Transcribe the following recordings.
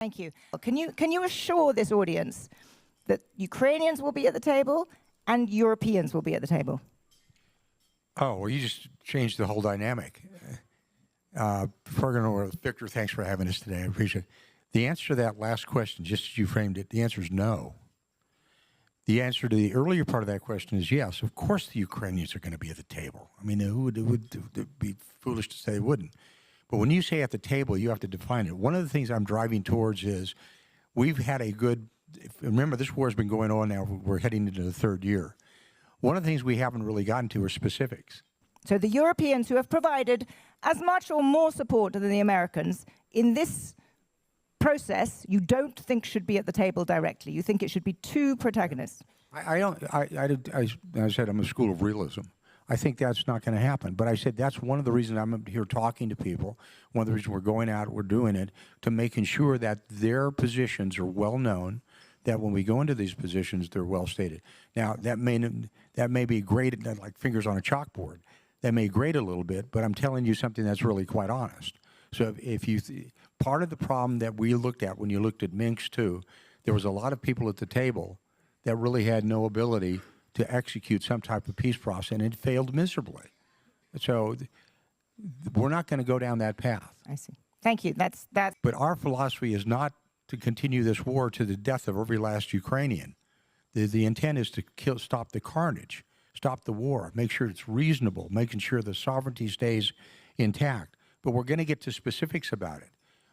Thank you. Can you assure this audience that Ukrainians will be at the table and Europeans will be at the table? Oh, well, you just changed the whole dynamic. Victor, thanks for having us today. I appreciate it. The answer to that last question, just as you framed it, the answer is no. The answer to the earlier part of that question is yes. Of course the Ukrainians are going to be at the table. I mean, it would be foolish to say they wouldn't. But when you say at the table, you have to define it. One of the things I'm driving towards is we've had a good, remember this war has been going on now, we're heading into the third year. One of the things we haven't really gotten to are specifics. So the Europeans who have provided as much or more support than the Americans in this process, you don't think should be at the table directly. You think it should be two protagonists. I said I'm a school of realism. I think that's not going to happen. But I said that's one of the reasons I'm here talking to people. One of the reasons we're going out, we're doing it, to making sure that their positions are well known, that when we go into these positions, they're well stated. Now, that may be great, like fingers on a chalkboard. That may grate a little bit, but I'm telling you something that's really quite honest. So if you, part of the problem that we looked at when you looked at Minsk too, there was a lot of people at the table that really had no ability to execute some type of peace process, and it failed miserably. So we're not going to go down that path. I see. Thank you. That's. But our philosophy is not to continue this war to the death of every last Ukrainian. The intent is to stop the carnage, stop the war, make sure it's reasonable, making sure the sovereignty stays intact. But we're going to get to specifics about it.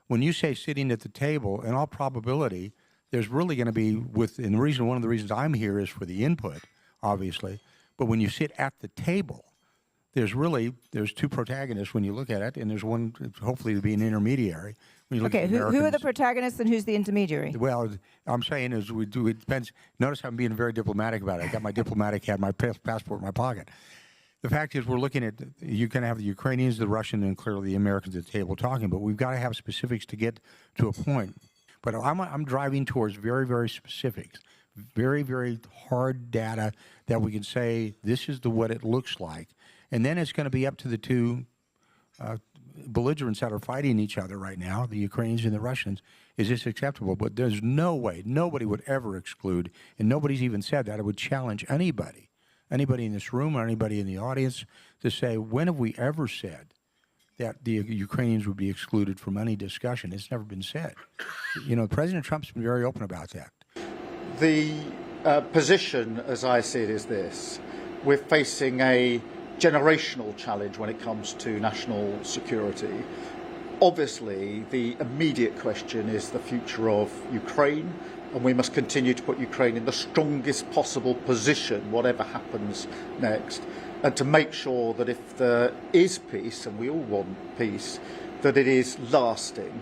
When you say sitting at the table, in all probability, there's really going to be, one of the reasons I'm here is for the input, obviously. But when you sit at the table, there's two protagonists when you look at it, and there's one, hopefully, to be an intermediary. When you look at who are the protagonists and who's the intermediary? Well, I'm saying is it depends. Notice I'm being very diplomatic about it. I got my diplomatic hat, my passport in my pocket. The fact is we're looking at, you can have the Ukrainians, the Russians, and clearly the Americans at the table talking, but we've got to have specifics to get to a point. But I'm driving towards very, very specifics, very, very hard data that we can say this is what it looks like. And then it's going to be up to the two belligerents that are fighting each other right now, the Ukrainians and the Russians. Is this acceptable? But there's no way, nobody would ever exclude, and nobody's even said that. I would challenge anybody in this room or anybody in the audience to say, when have we ever said that the Ukrainians would be excluded from any discussion? It's never been said. You know, President Trump's been very open about that. The position, as I see it, is this. We're facing a generational challenge when it comes to national security. Obviously, the immediate question is the future of Ukraine, and we must continue to put Ukraine in the strongest possible position, whatever happens next, and to make sure that if there is peace, and we all want peace, that it is lasting.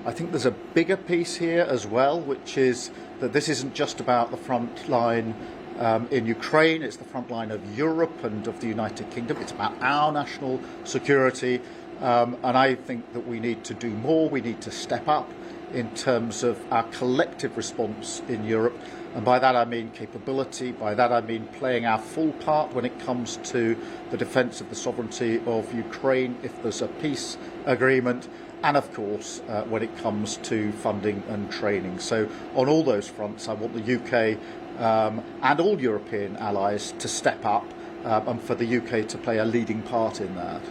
I think there's a bigger piece here as well, which is that this isn't just about the front line in Ukraine, it's the front line of Europe and of the United Kingdom. It's about our national security, and I think that we need to do more. We need to step up in terms of our collective response in Europe, and by that I mean capability, by that I mean playing our full part when it comes to the defence of the sovereignty of Ukraine if there's a peace agreement, and of course when it comes to funding and training. So on all those fronts I want the UK and all European allies to step up and for the UK to play a leading part in that.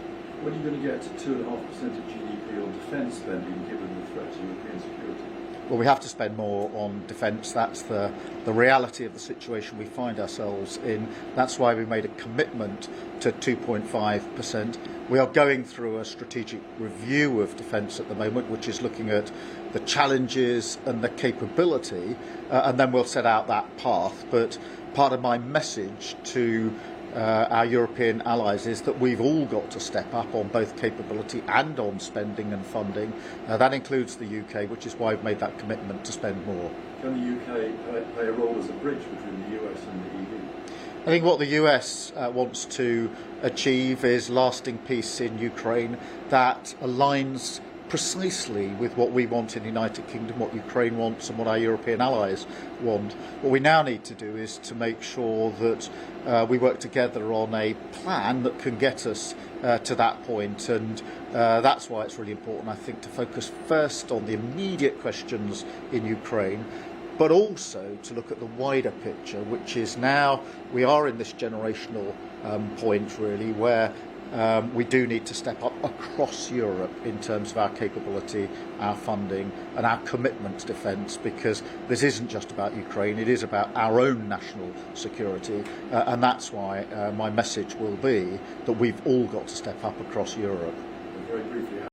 When are you going to get to 2.5% of GDP on defence spending given the threat to European security? Well, we have to spend more on defence. That's the reality of the situation we find ourselves in. That's why we made a commitment to 2.5%. We are going through a strategic review of defence at the moment, which is looking at the challenges and the capability, and then we'll set out that path. But part of my message to our European allies is that we've all got to step up on both capability and on spending and funding. That includes the UK, which is why we've made that commitment to spend more. Can the UK play a role as a bridge between the US and the EU? I think what the US wants to achieve is lasting peace in Ukraine that aligns precisely with what we want in the United Kingdom, what Ukraine wants and what our European allies want. What we now need to do is to make sure that we work together on a plan that can get us to that point, and that's why it's really important, I think, to focus first on the immediate questions in Ukraine, but also to look at the wider picture, which is now we are in this generational point, really, where we do need to step up across Europe in terms of our capability, our funding and our commitment to defence, because this isn't just about Ukraine, it is about our own national security, and that's why my message will be that we've all got to step up across Europe. Very briefly,